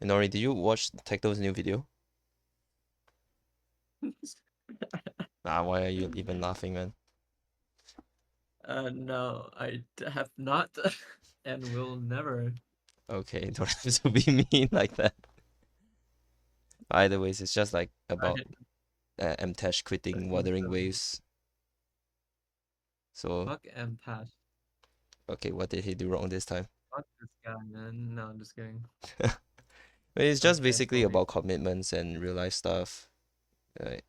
Nori, did you watch Tectone's new video? Why are you even laughing, man? No, have not and will never. Okay, don't have to be mean like that. Either ways, it's just like about Right. Mtashed quitting Fucking Wuthering silly. Waves. So, Fuck Mtashed. okay, what did he do wrong this time? Fuck this guy, man. No, I'm just kidding. It's Don't just basically cancel me. about commitments and real life stuff.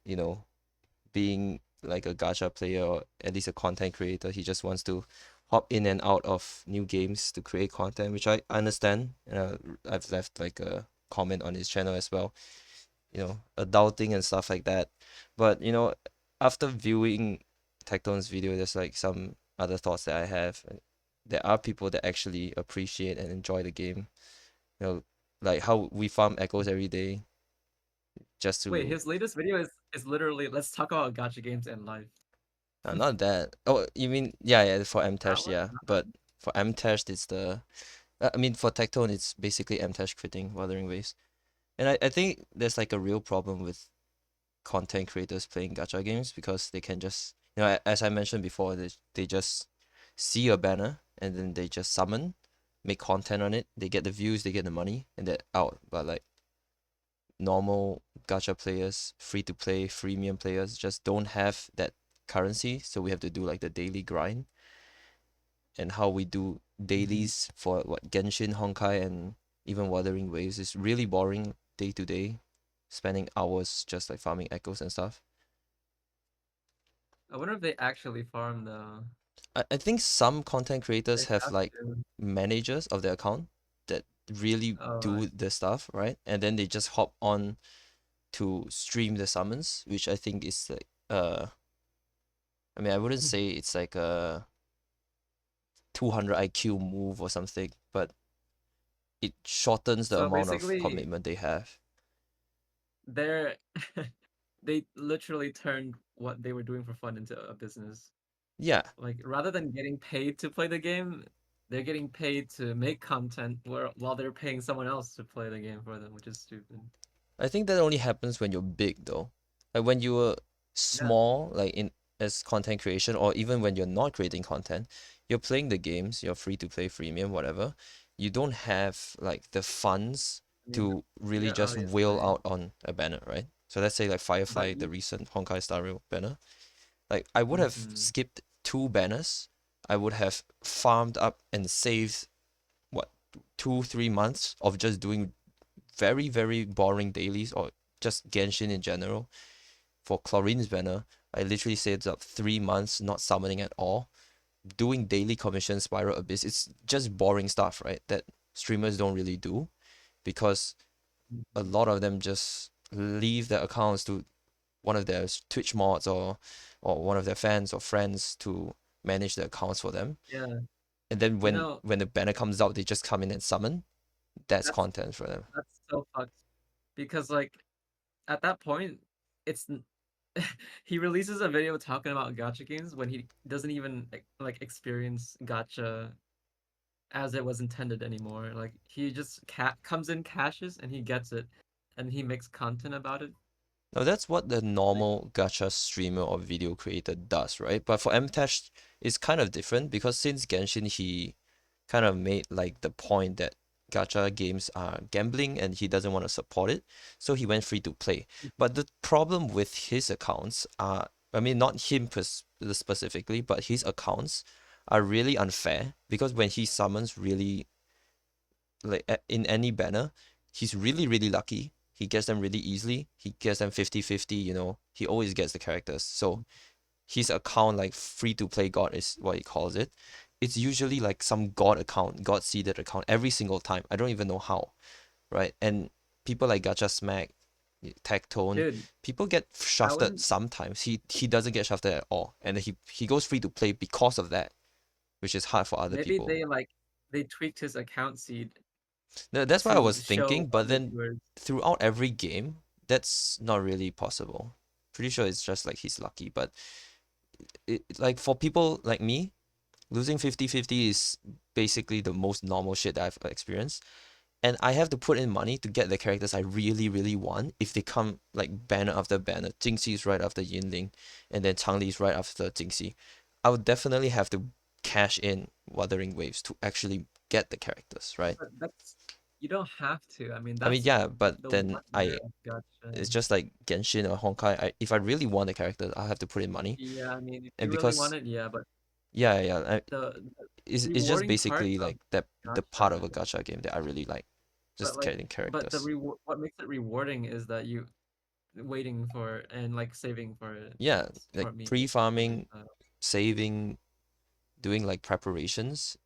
You know, being like a gacha player or at least a content creator, he just wants to hop in and out of new games to create content, which I understand. I've left like a comment on his channel as well, adulting and stuff like that. But after viewing Tectone's video, there's like some other thoughts that I have. There are people that actually appreciate and enjoy the game. You know, like how we farm echoes every day just Wait, to his latest video is literally let's talk about gacha games and life. not that. Oh, you mean yeah, for That Mtash, one? yeah. That But one? for Mtash, it's I mean, for Tectone, it's basically Mtash quitting Wuthering Waves. And I think there's like a real problem with content creators playing gacha games because they can just, as I mentioned before, they just see a banner and then they just summon, make content on it. They get the views, they get the money, and they're out. But like normal gacha players, free to play, freemium players just don't have that currency. So we have to do like the daily grind and how we do Mhm. dailies for what Genshin, Honkai, and even Wuthering Waves is really boring day to day, spending hours just like farming echoes and stuff. I wonder if they actually farm the. I think some content creators They have have like to. managers of their account that really Oh, I do the stuff, right? And then they just hop on to stream the summons, which I think is like I mean I wouldn't see. say it's like a 200 IQ move or something, but it shortens the So amount of basically, commitment they have. they're they literally turned what they were doing for fun into a business. Yeah, Like rather than getting paid to play the game, they're getting paid to make content while they're paying someone else to play the game for them, which is stupid. I think that only happens when you're big though. Like when you were Yeah. small, like in as content creation, or even when you're not creating content, you're playing the games, you're free to play freemium, whatever. You don't have like the funds I mean, to really yeah, just wail obviously. out on a banner, right? So let's say like But Firefly, the recent Honkai Star Rail banner. Like I would have mm-hmm. skipped two banners. I would have farmed up and saved what 2 3 months of just doing very, very boring dailies or just Genshin in general. For Chlorine's banner, I literally saved up 3 months not summoning at all, doing daily commission Spiral Abyss. It's just boring stuff, right? That streamers don't really do because a lot of them just leave their accounts to one of their Twitch mods or one of their fans or friends to manage the accounts for them. Yeah, And then you when know, when the banner comes out, they just come in and summon. That's that's content for them. that's so fucked because like at that point, it's he releases a video talking about gacha games when he doesn't even like experience gacha as it was intended anymore. Like he just comes in, cashes, and he gets it, and he makes content about it. Now that's what the Like, normal gacha streamer or video creator does, right? But for Mtash, it's kind of different because since Genshin, he kind of made like the point that gacha games are gambling and he doesn't want to support it, so he went free to play. But the problem with his accounts are, I mean, not him specifically, but his accounts are really unfair because when he summons really like in any banner, he's really, really lucky. He gets them really easily. He gets them 50-50, He always gets the characters. So his account, like free to play god is what he calls it. It's usually like some god account, god seeded account every single time. I don't even know how, right? And people like Gacha Smack, Tectone, dude, people get I shafted wouldn't. sometimes. He doesn't get shafted at all. And he goes free to play because of that, which is hard for other Maybe people. they tweaked his account seed That's what I to was show thinking, but other then viewers. throughout every game, that's not really possible. Pretty sure it's just like he's lucky, but like for people like me, losing 50-50 is basically the most normal shit that I've experienced. and I have to put in money to get the characters I really, really want. If they come like banner after banner, Jingxi is right after Yinling, and then Changli is right after Jingxi, I would definitely have to cash in Wuthering Waves to actually get the characters, right? But that's you don't have to. I mean, I mean, that's yeah, but the then wonder of Gacha. it's just like Genshin or Honkai. If I really want the character, I have to put in money, Yeah, I mean, if and you really because want it, yeah, but yeah, yeah, the it's just rewarding part basically of like that the part of Gacha, a gacha game that I really like, but just like, getting but the characters. reward, what makes it rewarding is that you waiting for and like saving for it. Yeah, That's like for me at least. pre-farming, saving, doing like preparations.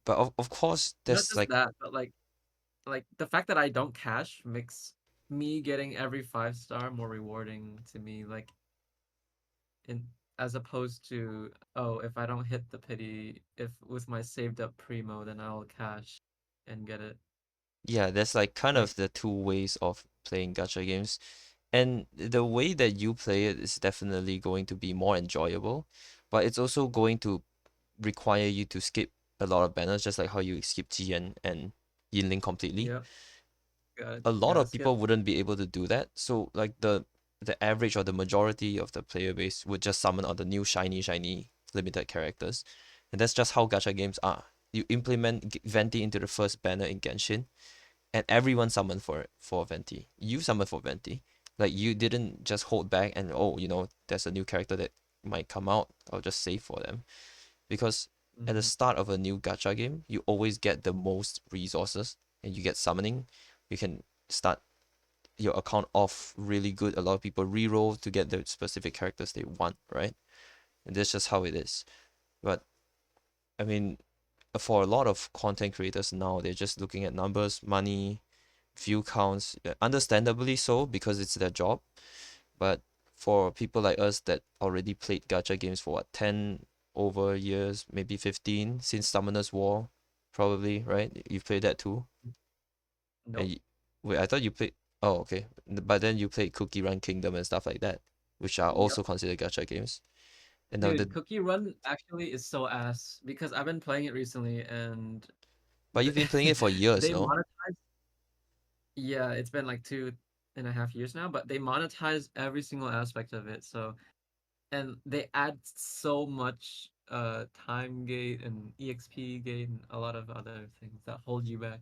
But of course, Not there's just like that, but like the fact that I don't cash makes me getting every 5 star more rewarding to me. Like in as opposed to, oh, if I don't hit the pity, if with my saved up primo, then I'll cash and get it. yeah, there's like kind Like of the two ways of playing gacha games. And the way that you play it is definitely going to be more enjoyable, but it's also going to require you to skip a lot of banners, just like how you skip Jian and Yinling completely. yep, A lot gotta of skip. people wouldn't be able to do that. So like the average or the majority of the player base would just summon all the new shiny limited characters. And that's just how gacha games are. You implement Venti into the first banner in Genshin, and everyone summoned for it for Venti. You summoned for Venti. Like you didn't just hold back and oh, there's a new character that might come out. I'll just save for them. Because at the Hmm. start of a new gacha game, you always get the most resources and you get summoning. You can start your account off really good. A lot of people reroll to get the specific characters they want, right? And that's just how it is. But I mean, for a lot of content creators now, they're just looking at numbers, money, view counts, understandably so because it's their job. But for people like us that already played gacha games for what, 10 over years, maybe 15 since Summoner's War, probably, right? You've played that too. And Nope. wait, I thought you played. Oh, okay. But then you played Cookie Run Kingdom and stuff like that, which are Yep. also considered gacha games. And now Dude, Cookie Run actually is so ass because I've been playing it recently and but you've been playing it for years, they no? monetize. Yeah, it's been like 2.5 years now, but they monetize every single aspect of it. So, and they add so much time gate and EXP gate and a lot of other things that hold you back.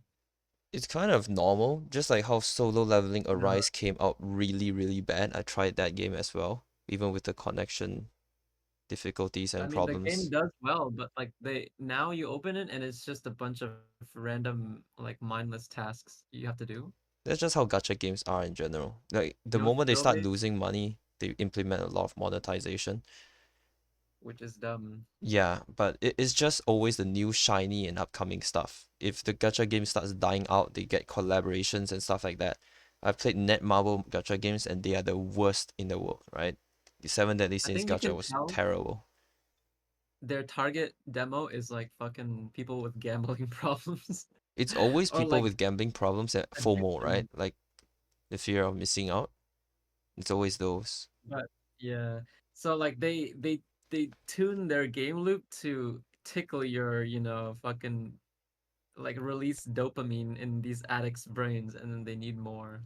It's kind of normal, just like how solo leveling No, Arise came out really, really bad. I tried that game as well, even with the connection difficulties I and mean the game problems. does well, but like they now you open it and it's just a bunch of random like mindless tasks you have to do. That's just how gacha games are in general. Like the Yoshi moment they start Robe, losing money, they implement a lot of monetization. which is dumb. Yeah, but it's just always the new shiny and upcoming stuff. If the gacha game starts dying out, they get collaborations and stuff like that. I've played Netmarble gacha games and they are the worst in the world, right? The Seven Deadly I Sins think you gacha can was tell terrible. their target demo is like fucking people with gambling problems It's always or people like with gambling problems and FOMO, right? addiction. Like the fear of missing out. It's always those. But yeah, so like they tune their game loop to tickle your fucking like release dopamine in these addicts' brains, and then they need more,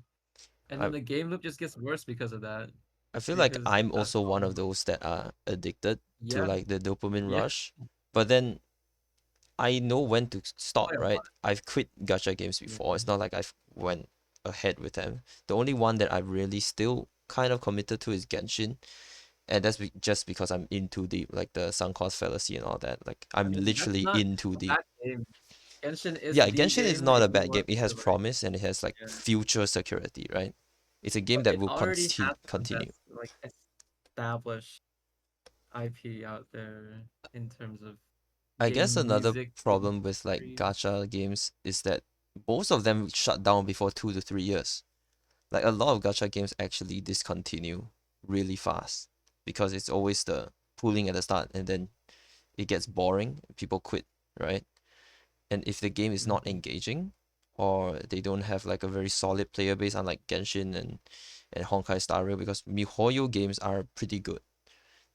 and then I the game loop just gets worse because of that, I feel like because I'm that's also one all. of those that are addicted to Yeah, like the dopamine yeah, rush. But then I know when to stop, quite a right? lot. I've quit gacha games Yeah. before. It's not like I've went ahead with them. The only one that I really still kind of committed to is Genshin, and that's just because I'm in too deep, like the sunk cost fallacy and all that. Like I I'm mean, that's literally not in too a deep. bad game. Genshin is Yeah, the Genshin is game not if a you bad game. want It has to like, promise and it has like yeah. future security, right? It's a game But that it will already has the continue. best like established IP out there in terms of I guess game another music, game problem with like history. gacha games is that most of them shut down before 2 to 3 years. Like a lot of gacha games actually discontinue really fast because it's always the pooling at the start and then it gets boring, people quit, right? And if the game is not Mhm. engaging or they don't have like a very solid player base, unlike Genshin and Honkai Star Rail, because MiHoYo games are pretty good.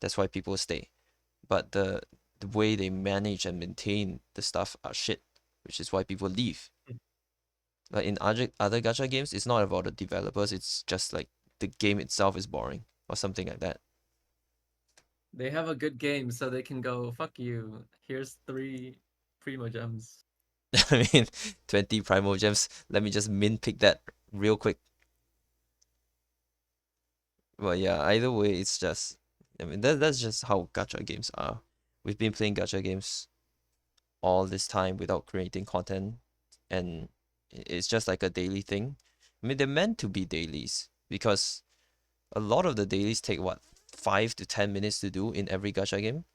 That's why people stay. But the way they manage and maintain the stuff are shit, which is why people leave. Like in other gacha games, it's not about the developers. It's just like the game itself is boring or something like that. They have a good game, so they can go, fuck you. Here's three Primo Gems. I mean, 20 Primal Gems. Let me just min pick that real quick. But yeah, either way, it's just. I mean, that's just how gacha games are. We've been playing gacha games all this time without creating content, and it's just like a daily thing. I mean, they're meant to be dailies because a lot of the dailies take what 5 to 10 minutes to do in every gacha game,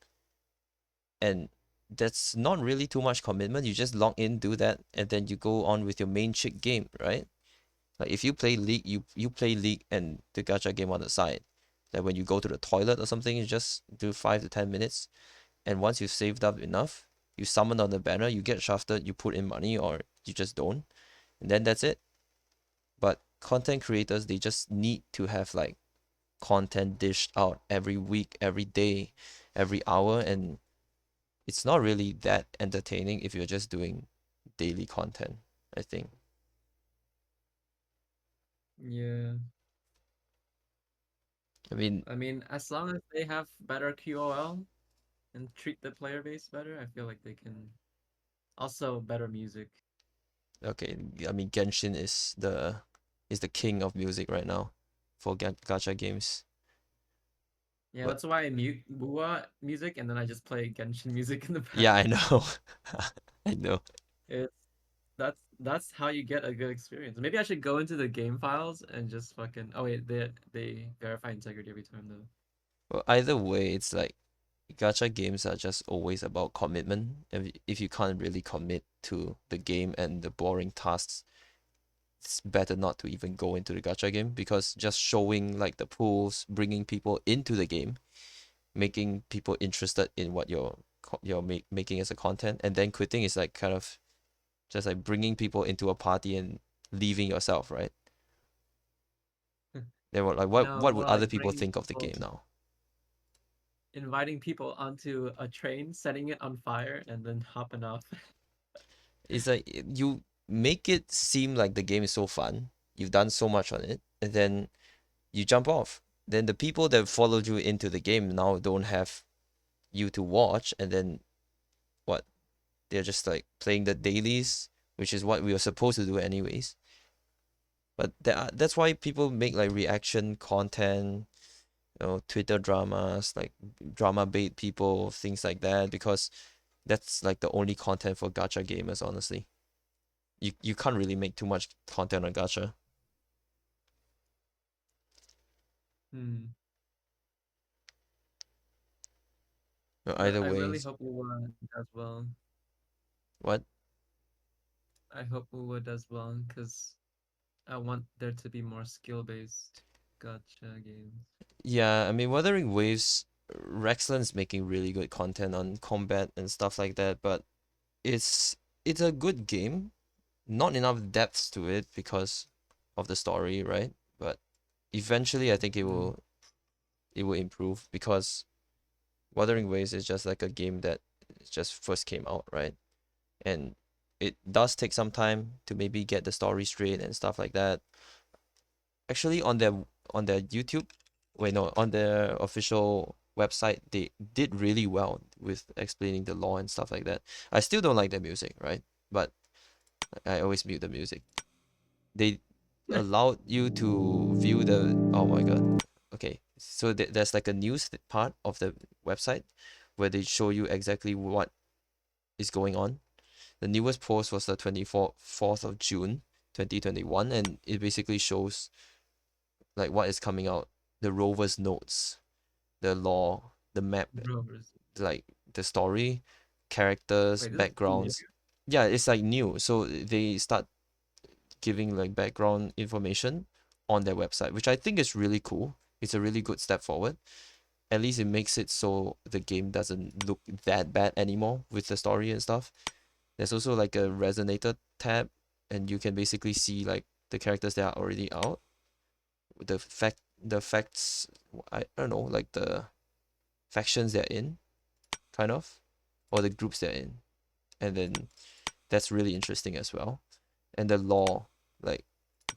and that's not really too much commitment. You just log in, do that, and then you go on with your main chick game, right? Like if you play League, you play League and the gacha game on the side. Like when you go to the toilet or something, you just do 5 to 10 minutes, and once you've saved up enough, you summon on the banner, you get shafted, you put in money, or you just don't, and then that's it. But content creators, they just need to have like content dished out every week, every day, every hour, and it's not really that entertaining if you're just doing daily content, I think. Yeah. I mean, I mean, as long as they have better QOL and treat the player base better, I feel like they can. Also, better music. okay, I mean Genshin is the king of music right now for gacha games. Yeah, But that's why I mute Bua music and then I just play Genshin music in the yeah, I background. know. I know. It's that's how you get a good experience. Maybe I should go into the game files and just fucking. Oh wait, they verify integrity every time though. Well, either way, it's like gacha games are just always about commitment. If you can't really commit to the game and the boring tasks, it's better not to even go into the gacha game because just showing like the pools, bringing people into the game, making people interested in what you're making as a content, and then quitting is like kind of just like bringing people into a party and leaving yourself, right? Then what like No, what would more other like people bringing think of the people, game now? inviting people onto a train, setting it on fire, and then hopping off. It's like you make it seem like the game is so fun. You've done so much on it, and then you jump off. Then the people that followed you into the game now don't have you to watch, and then what? They're just like playing the dailies, which is what we were supposed to do anyways. But that's why people make like reaction content, Twitter dramas, like drama bait people, things like that, because that's like the only content for gacha gamers, honestly. You can't really make too much content on gacha. Hmm. But Either I really ways, hope Uwa does well. what? I hope Uwa does well because I want there to be more skill-based gotcha games. Yeah, I mean, Wuthering Waves, Rexland's making really good content on combat and stuff like that, but it's it's a good game. Not enough depth to it because of the story, right? But eventually, I think Mm. it will improve because Wuthering Waves is just like a game that just first came out, right? And it does take some time to maybe get the story straight and stuff like that. Actually, on their YouTube, wait no, on their official website, they did really well with explaining the law and stuff like that. I still don't like the music, right? But I always mute the music. They allowed you to view the. Oh my god. Okay, so there's like a news part of the website where they show you exactly what is going on. The newest post was the 24th of June 2021, and it basically shows like what is coming out, the rover's notes, the law, the map, Rovers. like the story, characters, Wait, this is new? backgrounds. Yeah, it's like new. So they start giving like background information on their website, which I think is really cool. It's a really good step forward. At least it makes it so the game doesn't look that bad anymore with the story and stuff. There's also like a resonator tab, and you can basically see like the characters that are already out, the facts. I don't know, like the factions they're in, kind of, or the groups they're in, and then that's really interesting as well. and the law, like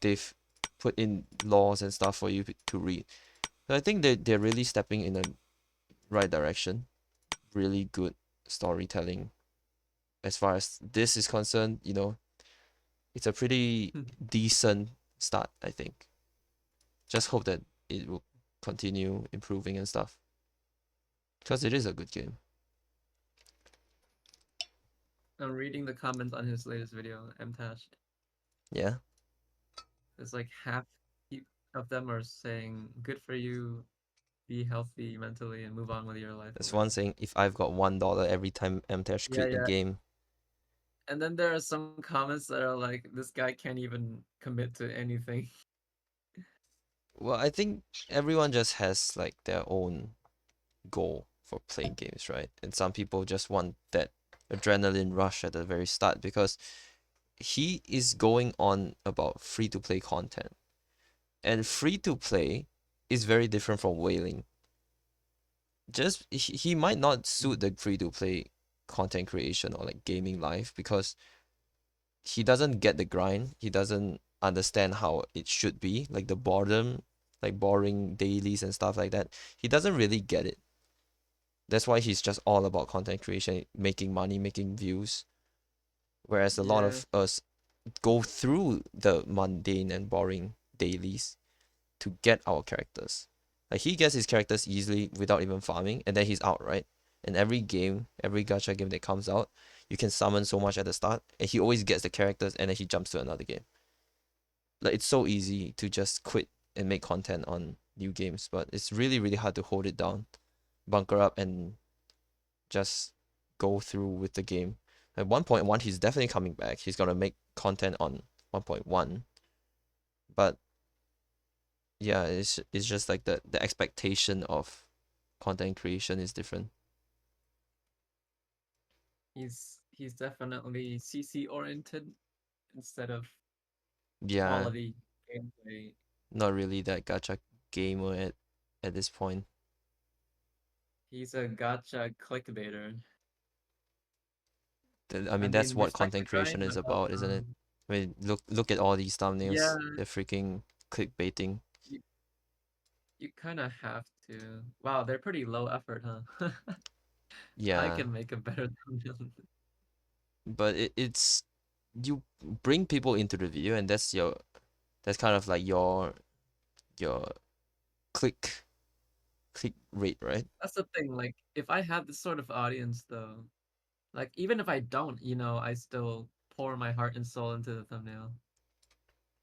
they've put in laws and stuff for you to read. So I think they're really stepping in the right direction. Really good storytelling as far as this is concerned. It's a pretty decent start, I think. Just hope that it will continue improving and stuff because it is a good game. I'm reading the comments on his latest video, Mtashed. Yeah, It's like half of them are saying, "Good for you, be healthy mentally, and move on with your life" or that's one whatever. saying. If I've got $1 every time Mtash Yeah, quit a yeah. game, And then there are some comments that are like, "This guy can't even commit to anything." well, I think everyone just has like their own goal for playing games, right? And some people just want that adrenaline rush at the very start because he is going on about free to play content. And free to play is very different from whaling. Just he might not suit the free to play content creation or like gaming life because he doesn't get the grind. He doesn't understand how it should be, like the boredom, like boring dailies and stuff like that. He doesn't really get it. That's why he's just all about content creation, making money, making views. Whereas a lot Yeah, of us go through the mundane and boring dailies to get our characters. Like he gets his characters easily without even farming, and then he's out, right? And every game, every gacha game that comes out, you can summon so much at the start, and he always gets the characters, and then he jumps to another game. Like it's so easy to just quit and make content on new games, but it's really really hard to hold it down, bunker up, and just go through with the game. At 1.1, he's definitely coming back. He's gonna make content on 1.1, but yeah, it's just like the expectation of content creation is different. he's definitely CC oriented instead of Yeah, quality gameplay. not really that gacha gamer at this point. He's a gotcha clickbaiter. I I mean, that's mean, what respect the content creation grind, is but about, isn't it? I mean, look at all these yeah, thumbnails. They're freaking clickbaiting. you, you kind of have to. Wow, they're pretty low effort, huh? I Yeah, can make a better thumbnail. but it's you bring people into the video, and that's kind of like your click click rate, right? That's the thing. Like, if I had this sort of audience, though, like even if I don't, I still pour my heart and soul into the thumbnail.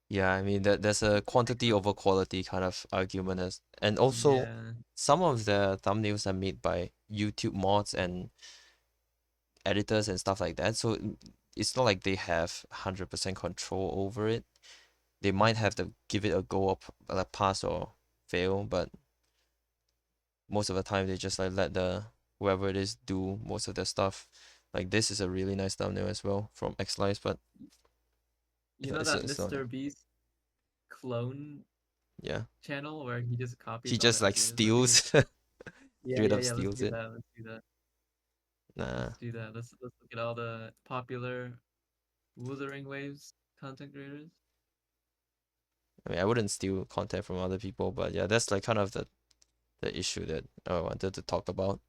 Yeah, I mean that there's a quantity over quality kind of argument as, and also Yeah, some of the thumbnails are made by YouTube mods and editors and stuff like that. So it's not like they have 100% control over it. They might mhm. have to give it a go or like pass or fail, but most of the time they just like let the whoever it is do most of the stuff. Like this is a really nice thumbnail as well from X Lives, but You know that it's not. Mr. Beast clone Yeah, channel where he just he copies all just the like ideas? I think it's steals, yeah, straight yeah, up yeah. Let's steals do it. that. Let's do that. Nah, Let's do that. Let's look at all the popular Wuthering Waves content creators. I mean I wouldn't steal content from other people, but yeah, that's like kind of the issue that I wanted to talk about.